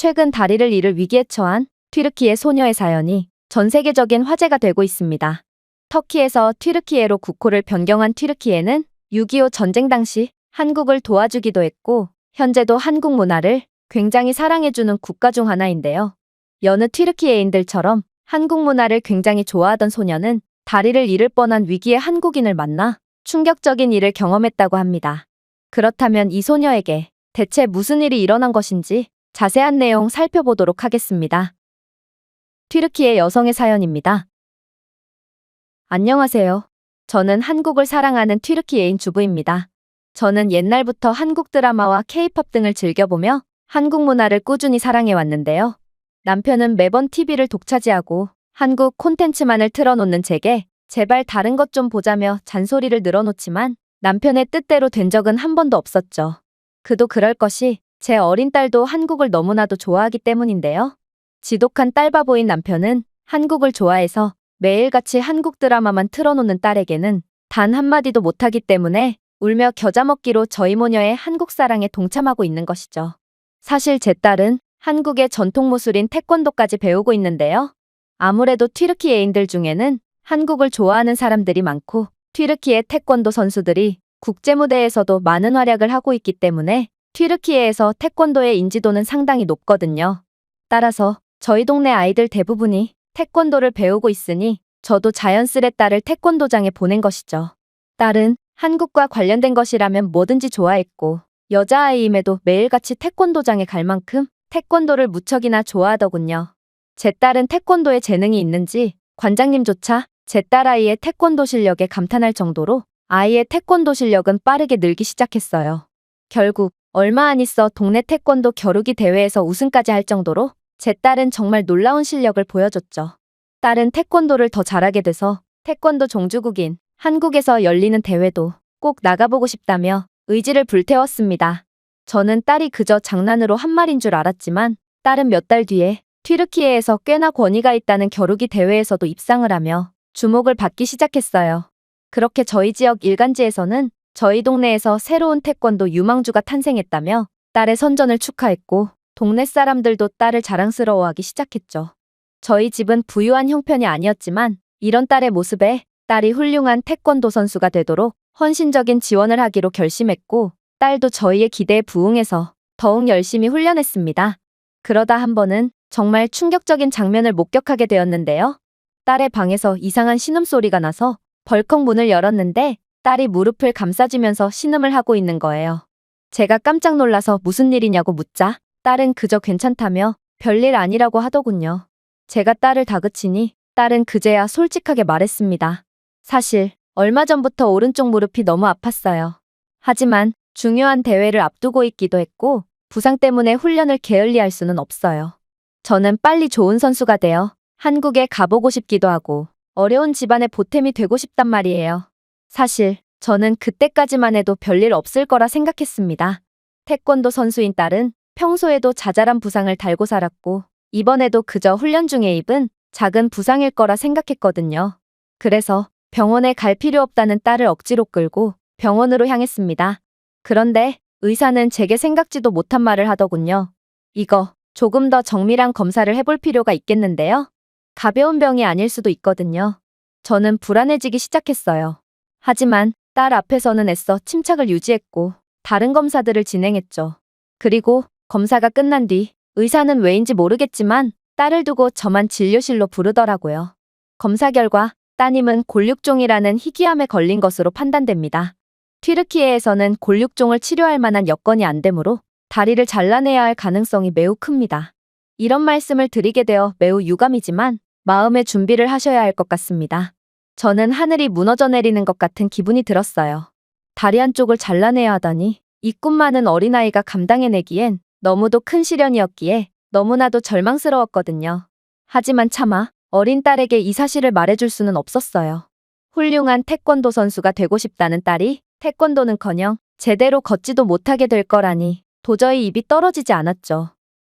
최근 다리를 잃을 위기에 처한 튀르키예 소녀의 사연이 전 세계적인 화제가 되고 있습니다. 터키에서 튀르키예로 국호를 변경한 튀르키예는 6.25 전쟁 당시 한국을 도와주기도 했고 현재도 한국 문화를 굉장히 사랑해주는 국가 중 하나인데요. 여느 튀르키예인들처럼 한국 문화를 굉장히 좋아하던 소녀는 다리를 잃을 뻔한 위기에 한국인을 만나 충격적인 일을 경험했다고 합니다. 그렇다면 이 소녀에게 대체 무슨 일이 일어난 것인지 자세한 내용 살펴보도록 하겠습니다. 튀르키예 여성의 사연입니다. 안녕하세요. 저는 한국을 사랑하는 튀르키예인 주부입니다. 저는 옛날부터 한국 드라마와 K-팝 등을 즐겨보며 한국 문화를 꾸준히 사랑해왔는데요. 남편은 매번 TV를 독차지하고 한국 콘텐츠만을 틀어놓는 제게 제발 다른 것 좀 보자며 잔소리를 늘어놓지만 남편의 뜻대로 된 적은 한 번도 없었죠. 그도 그럴 것이 제 어린 딸도 한국을 너무나도 좋아하기 때문인데요. 지독한 딸바보인 남편은 한국을 좋아해서 매일같이 한국 드라마만 틀어놓는 딸에게는 단 한마디도 못하기 때문에 울며 겨자 먹기로 저희 모녀의 한국 사랑에 동참하고 있는 것이죠. 사실 제 딸은 한국의 전통 무술인 태권도까지 배우고 있는데요. 아무래도 튀르키예인들 중에는 한국을 좋아하는 사람들이 많고 튀르키예 태권도 선수들이 국제무대에서도 많은 활약을 하고 있기 때문에 튀르키예에서 태권도의 인지도는 상당히 높거든요. 따라서 저희 동네 아이들 대부분이 태권도를 배우고 있으니 저도 자연스레 딸을 태권도장에 보낸 것이죠. 딸은 한국과 관련된 것이라면 뭐든지 좋아했고 여자아이임에도 매일같이 태권도장에 갈 만큼 태권도를 무척이나 좋아하더군요. 제 딸은 태권도에 재능이 있는지 관장님조차 제 딸아이의 태권도 실력에 감탄할 정도로 아이의 태권도 실력은 빠르게 늘기 시작했어요. 결국 얼마 안 있어 동네 태권도 겨루기 대회에서 우승까지 할 정도로 제 딸은 정말 놀라운 실력을 보여줬죠. 딸은 태권도를 더 잘하게 돼서 태권도 종주국인 한국에서 열리는 대회도 꼭 나가보고 싶다며 의지를 불태웠습니다. 저는 딸이 그저 장난으로 한 말인 줄 알았지만 딸은 몇 달 뒤에 튀르키예에서 꽤나 권위가 있다는 겨루기 대회에서도 입상을 하며 주목을 받기 시작했어요. 그렇게 저희 지역 일간지에서는 저희 동네에서 새로운 태권도 유망주가 탄생했다며 딸의 선전을 축하했고 동네 사람들도 딸을 자랑스러워하기 시작했죠. 저희 집은 부유한 형편이 아니었지만 이런 딸의 모습에 딸이 훌륭한 태권도 선수가 되도록 헌신적인 지원을 하기로 결심했고 딸도 저희의 기대에 부응해서 더욱 열심히 훈련했습니다. 그러다 한 번은 정말 충격적인 장면을 목격하게 되었는데요. 딸의 방에서 이상한 신음소리가 나서 벌컥 문을 열었는데 딸이 무릎을 감싸주면서 신음을 하고 있는 거예요. 제가 깜짝 놀라서 무슨 일이냐고 묻자 딸은 그저 괜찮다며 별일 아니라고 하더군요. 제가 딸을 다그치니 딸은 그제야 솔직하게 말했습니다. 사실 얼마 전부터 오른쪽 무릎이 너무 아팠어요. 하지만 중요한 대회를 앞두고 있기도 했고 부상 때문에 훈련을 게을리할 수는 없어요. 저는 빨리 좋은 선수가 되어 한국에 가보고 싶기도 하고 어려운 집안의 보탬이 되고 싶단 말이에요. 사실 저는 그때까지만 해도 별일 없을 거라 생각했습니다. 태권도 선수인 딸은 평소에도 자잘한 부상을 달고 살았고 이번에도 그저 훈련 중에 입은 작은 부상일 거라 생각했거든요. 그래서 병원에 갈 필요 없다는 딸을 억지로 끌고 병원으로 향했습니다. 그런데 의사는 제게 생각지도 못한 말을 하더군요. 이거 조금 더 정밀한 검사를 해볼 필요가 있겠는데요. 가벼운 병이 아닐 수도 있거든요. 저는 불안해지기 시작했어요. 하지만 딸 앞에서는 애써 침착을 유지했고 다른 검사들을 진행했죠. 그리고 검사가 끝난 뒤 의사는 왜인지 모르겠지만 딸을 두고 저만 진료실로 부르더라고요. 검사 결과 따님은 골육종이라는 희귀암에 걸린 것으로 판단됩니다. 튀르키예에서는 골육종을 치료할 만한 여건이 안 되므로 다리를 잘라내야 할 가능성이 매우 큽니다. 이런 말씀을 드리게 되어 매우 유감이지만 마음의 준비를 하셔야 할 것 같습니다. 저는 하늘이 무너져 내리는 것 같은 기분이 들었어요. 다리 한쪽을 잘라내야 하다니 이 꿈 많은 어린아이가 감당해내기엔 너무도 큰 시련이었기에 너무나도 절망스러웠거든요. 하지만 차마 어린 딸에게 이 사실을 말해줄 수는 없었어요. 훌륭한 태권도 선수가 되고 싶다는 딸이 태권도는커녕 제대로 걷지도 못하게 될 거라니 도저히 입이 떨어지지 않았죠.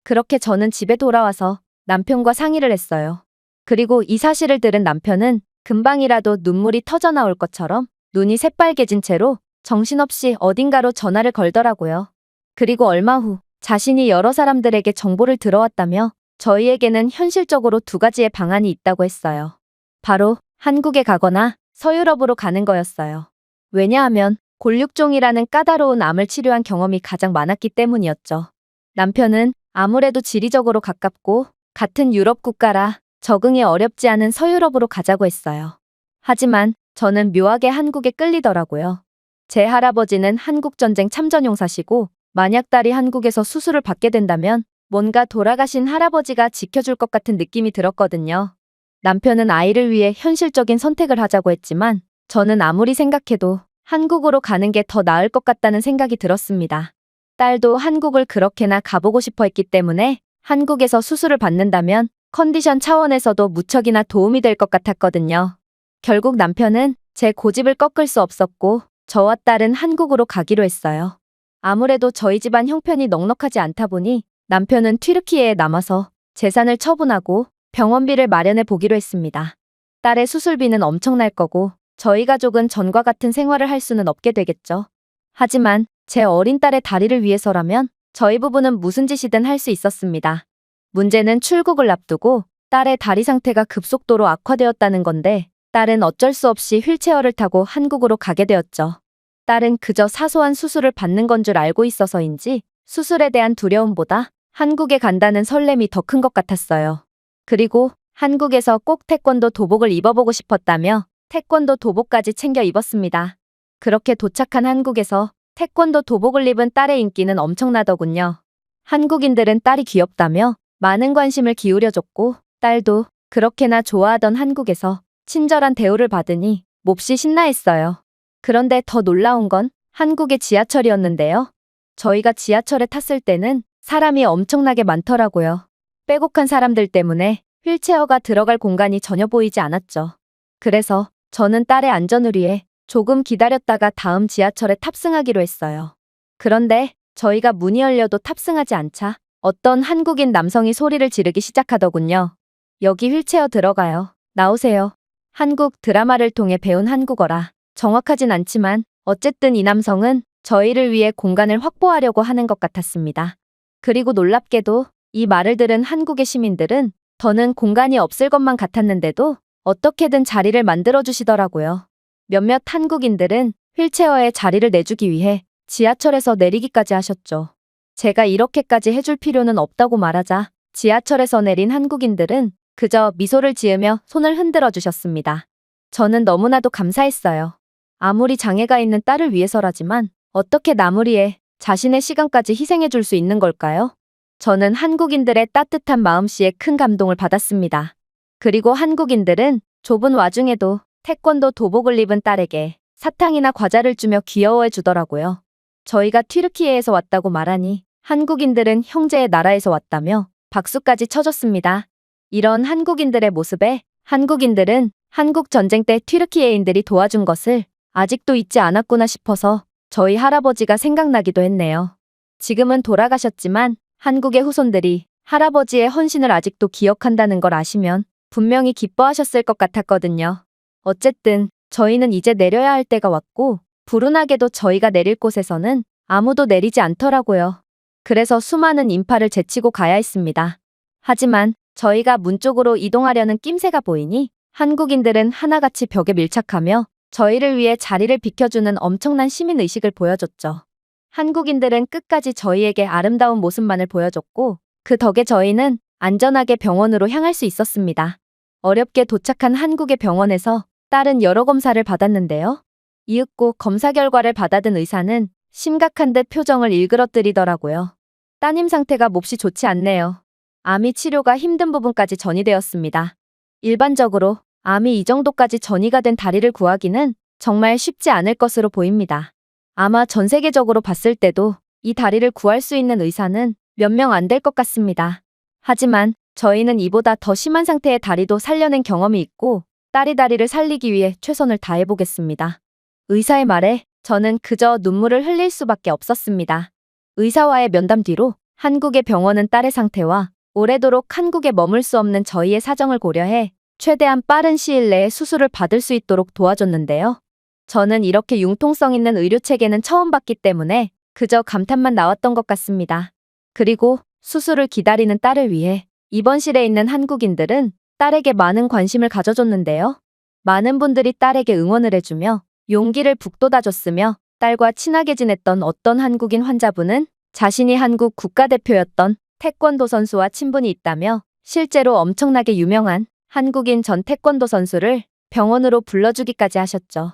그렇게 저는 집에 돌아와서 남편과 상의를 했어요. 그리고 이 사실을 들은 남편은 금방이라도 눈물이 터져 나올 것처럼 눈이 새빨개진 채로 정신없이 어딘가로 전화를 걸더라고요. 그리고 얼마 후 자신이 여러 사람들에게 정보를 들어왔다며 저희에게는 현실적으로 두 가지의 방안이 있다고 했어요. 바로 한국에 가거나 서유럽으로 가는 거였어요. 왜냐하면 골육종이라는 까다로운 암을 치료한 경험이 가장 많았기 때문이었죠. 남편은 아무래도 지리적으로 가깝고 같은 유럽 국가라 적응이 어렵지 않은 서유럽으로 가자고 했어요. 하지만 저는 묘하게 한국에 끌리더라고요. 제 할아버지는 한국전쟁 참전용사시고 만약 딸이 한국에서 수술을 받게 된다면 뭔가 돌아가신 할아버지가 지켜줄 것 같은 느낌이 들었거든요. 남편은 아이를 위해 현실적인 선택을 하자고 했지만 저는 아무리 생각해도 한국으로 가는 게 더 나을 것 같다는 생각이 들었습니다. 딸도 한국을 그렇게나 가보고 싶어 했기 때문에 한국에서 수술을 받는다면 컨디션 차원에서도 무척이나 도움이 될 것 같았거든요. 결국 남편은 제 고집을 꺾을 수 없었고 저와 딸은 한국으로 가기로 했어요. 아무래도 저희 집안 형편이 넉넉하지 않다 보니 남편은 튀르키예에 남아서 재산을 처분하고 병원비를 마련해 보기로 했습니다. 딸의 수술비는 엄청날 거고 저희 가족은 전과 같은 생활을 할 수는 없게 되겠죠. 하지만 제 어린 딸의 다리를 위해서라면 저희 부부는 무슨 짓이든 할 수 있었습니다. 문제는 출국을 앞두고 딸의 다리 상태가 급속도로 악화되었다는 건데 딸은 어쩔 수 없이 휠체어를 타고 한국으로 가게 되었죠. 딸은 그저 사소한 수술을 받는 건 줄 알고 있어서인지 수술에 대한 두려움보다 한국에 간다는 설렘이 더 큰 것 같았어요. 그리고 한국에서 꼭 태권도 도복을 입어보고 싶었다며 태권도 도복까지 챙겨 입었습니다. 그렇게 도착한 한국에서 태권도 도복을 입은 딸의 인기는 엄청나더군요. 한국인들은 딸이 귀엽다며 많은 관심을 기울여줬고 딸도 그렇게나 좋아하던 한국에서 친절한 대우를 받으니 몹시 신나했어요. 그런데 더 놀라운 건 한국의 지하철이었는데요. 저희가 지하철에 탔을 때는 사람이 엄청나게 많더라고요. 빼곡한 사람들 때문에 휠체어가 들어갈 공간이 전혀 보이지 않았죠. 그래서 저는 딸의 안전을 위해 조금 기다렸다가 다음 지하철에 탑승하기로 했어요. 그런데 저희가 문이 열려도 탑승하지 않자 어떤 한국인 남성이 소리를 지르기 시작하더군요. 여기 휠체어 들어가요. 나오세요. 한국 드라마를 통해 배운 한국어라 정확하진 않지만 어쨌든 이 남성은 저희를 위해 공간을 확보하려고 하는 것 같았습니다. 그리고 놀랍게도 이 말을 들은 한국의 시민들은 더는 공간이 없을 것만 같았는데도 어떻게든 자리를 만들어주시더라고요. 몇몇 한국인들은 휠체어에 자리를 내주기 위해 지하철에서 내리기까지 하셨죠. 제가 이렇게까지 해줄 필요는 없다고 말하자 지하철에서 내린 한국인들은 그저 미소를 지으며 손을 흔들어 주셨습니다. 저는 너무나도 감사했어요. 아무리 장애가 있는 딸을 위해서라지만 어떻게 남을 위해 자신의 시간까지 희생해 줄 수 있는 걸까요? 저는 한국인들의 따뜻한 마음씨에 큰 감동을 받았습니다. 그리고 한국인들은 좁은 와중에도 태권도 도복을 입은 딸에게 사탕이나 과자를 주며 귀여워해 주더라고요. 저희가 튀르키예에서 왔다고 말하니 한국인들은 형제의 나라에서 왔다며 박수까지 쳐줬습니다. 이런 한국인들의 모습에 한국인들은 한국 전쟁 때 튀르키예인들이 도와준 것을 아직도 잊지 않았구나 싶어서 저희 할아버지가 생각나기도 했네요. 지금은 돌아가셨지만 한국의 후손들이 할아버지의 헌신을 아직도 기억한다는 걸 아시면 분명히 기뻐하셨을 것 같았거든요. 어쨌든 저희는 이제 내려야 할 때가 왔고 불운하게도 저희가 내릴 곳에서는 아무도 내리지 않더라고요. 그래서 수많은 인파를 제치고 가야 했습니다. 하지만 저희가 문 쪽으로 이동하려는 낌새가 보이니 한국인들은 하나같이 벽에 밀착하며 저희를 위해 자리를 비켜주는 엄청난 시민의식을 보여줬죠. 한국인들은 끝까지 저희에게 아름다운 모습만을 보여줬고 그 덕에 저희는 안전하게 병원으로 향할 수 있었습니다. 어렵게 도착한 한국의 병원에서 딸은 여러 검사를 받았는데요. 이윽고 검사 결과를 받아든 의사는 심각한 듯 표정을 일그러뜨리더라고요. 따님 상태가 몹시 좋지 않네요. 암이 치료가 힘든 부분까지 전이되었습니다. 일반적으로 암이 이 정도까지 전이가 된 다리를 구하기는 정말 쉽지 않을 것으로 보입니다. 아마 전 세계적으로 봤을 때도 이 다리를 구할 수 있는 의사는 몇 명 안 될 것 같습니다. 하지만 저희는 이보다 더 심한 상태의 다리도 살려낸 경험이 있고 딸의 다리를 살리기 위해 최선을 다해보겠습니다. 의사의 말에 저는 그저 눈물을 흘릴 수밖에 없었습니다. 의사와의 면담 뒤로 한국의 병원은 딸의 상태와 오래도록 한국에 머물 수 없는 저희의 사정을 고려해 최대한 빠른 시일 내에 수술을 받을 수 있도록 도와줬는데요. 저는 이렇게 융통성 있는 의료체계는 처음 봤기 때문에 그저 감탄만 나왔던 것 같습니다. 그리고 수술을 기다리는 딸을 위해 입원실에 있는 한국인들은 딸에게 많은 관심을 가져줬는데요. 많은 분들이 딸에게 응원을 해주며 용기를 북돋아줬으며 딸과 친하게 지냈던 어떤 한국인 환자분은 자신이 한국 국가대표였던 태권도 선수와 친분이 있다며 실제로 엄청나게 유명한 한국인 전 태권도 선수를 병원으로 불러주기까지 하셨죠.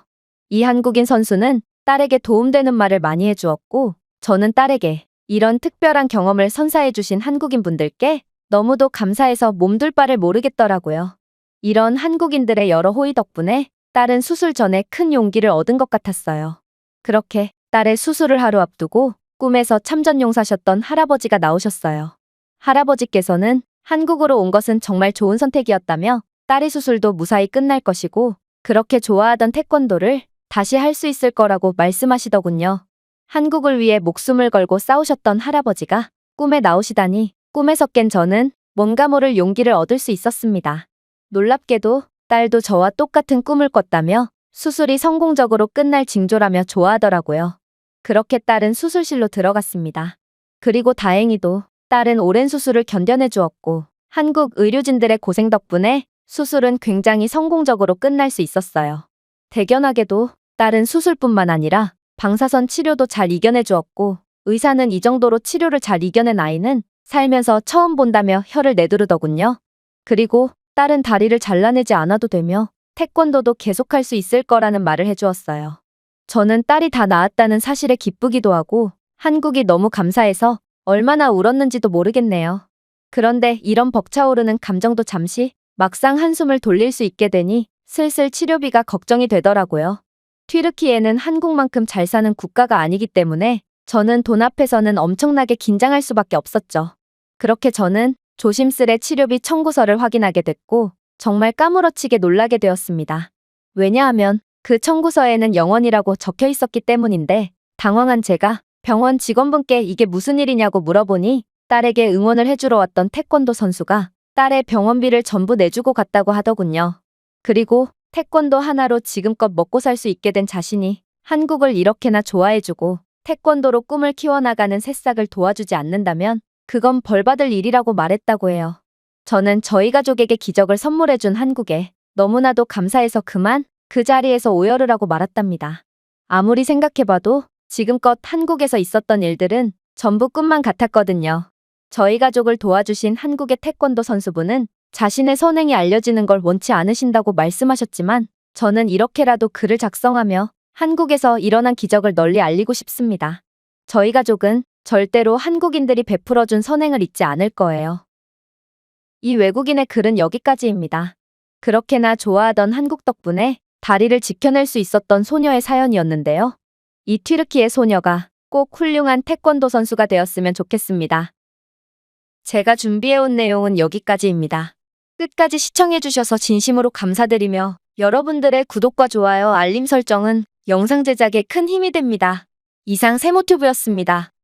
이 한국인 선수는 딸에게 도움되는 말을 많이 해주었고, 저는 딸에게 이런 특별한 경험을 선사해주신 한국인 분들께 너무도 감사해서 몸둘 바를 모르겠더라고요. 이런 한국인들의 여러 호의 덕분에 딸은 수술 전에 큰 용기를 얻은 것 같았어요. 그렇게 딸의 수술을 하루 앞두고 꿈에서 참전용사셨던 할아버지가 나오셨어요. 할아버지께서는 한국으로 온 것은 정말 좋은 선택이었다며 딸의 수술도 무사히 끝날 것이고 그렇게 좋아하던 태권도를 다시 할 수 있을 거라고 말씀하시더군요. 한국을 위해 목숨을 걸고 싸우셨던 할아버지가 꿈에 나오시다니 꿈에서 깬 저는 뭔가 모를 용기를 얻을 수 있었습니다. 놀랍게도 딸도 저와 똑같은 꿈을 꿨다며 수술이 성공적으로 끝날 징조라며 좋아하더라고요. 그렇게 딸은 수술실로 들어갔습니다. 그리고 다행히도 딸은 오랜 수술을 견뎌내 주었고 한국 의료진들의 고생 덕분에 수술은 굉장히 성공적으로 끝날 수 있었어요. 대견하게도 딸은 수술뿐만 아니라 방사선 치료도 잘 이겨내 주었고 의사는 이 정도로 치료를 잘 이겨낸 아이는 살면서 처음 본다며 혀를 내두르더군요. 그리고 딸은 다리를 잘라내지 않아도 되며 태권도도 계속할 수 있을 거라는 말을 해주었어요. 저는 딸이 다 나았다는 사실에 기쁘기도 하고 한국이 너무 감사해서 얼마나 울었는지도 모르겠네요. 그런데 이런 벅차오르는 감정도 잠시 막상 한숨을 돌릴 수 있게 되니 슬슬 치료비가 걱정이 되더라고요. 튀르키예는 한국만큼 잘 사는 국가가 아니기 때문에 저는 돈 앞에서는 엄청나게 긴장할 수밖에 없었죠. 그렇게 저는 조심스레 치료비 청구서를 확인하게 됐고 정말 까무러치게 놀라게 되었습니다. 왜냐하면 그 청구서에는 영원이라고 적혀 있었기 때문인데 당황한 제가 병원 직원분께 이게 무슨 일이냐고 물어보니 딸에게 응원을 해주러 왔던 태권도 선수가 딸의 병원비를 전부 내주고 갔다고 하더군요. 그리고 태권도 하나로 지금껏 먹고 살 수 있게 된 자신이 한국을 이렇게나 좋아해주고 태권도로 꿈을 키워나가는 새싹을 도와주지 않는다면 그건 벌받을 일이라고 말했다고 해요. 저는 저희 가족에게 기적을 선물해준 한국에 너무나도 감사해서 그만 그 자리에서 오열을 하고 말았답니다. 아무리 생각해봐도 지금껏 한국에서 있었던 일들은 전부 꿈만 같았거든요. 저희 가족을 도와주신 한국의 태권도 선수분은 자신의 선행이 알려지는 걸 원치 않으신다고 말씀하셨지만 저는 이렇게라도 글을 작성하며 한국에서 일어난 기적을 널리 알리고 싶습니다. 저희 가족은 절대로 한국인들이 베풀어준 선행을 잊지 않을 거예요. 이 외국인의 글은 여기까지입니다. 그렇게나 좋아하던 한국 덕분에 다리를 지켜낼 수 있었던 소녀의 사연이었는데요. 이 튀르키예 소녀가 꼭 훌륭한 태권도 선수가 되었으면 좋겠습니다. 제가 준비해온 내용은 여기까지입니다. 끝까지 시청해주셔서 진심으로 감사드리며 여러분들의 구독과 좋아요, 알림 설정은 영상 제작에 큰 힘이 됩니다. 이상 세모튜브였습니다.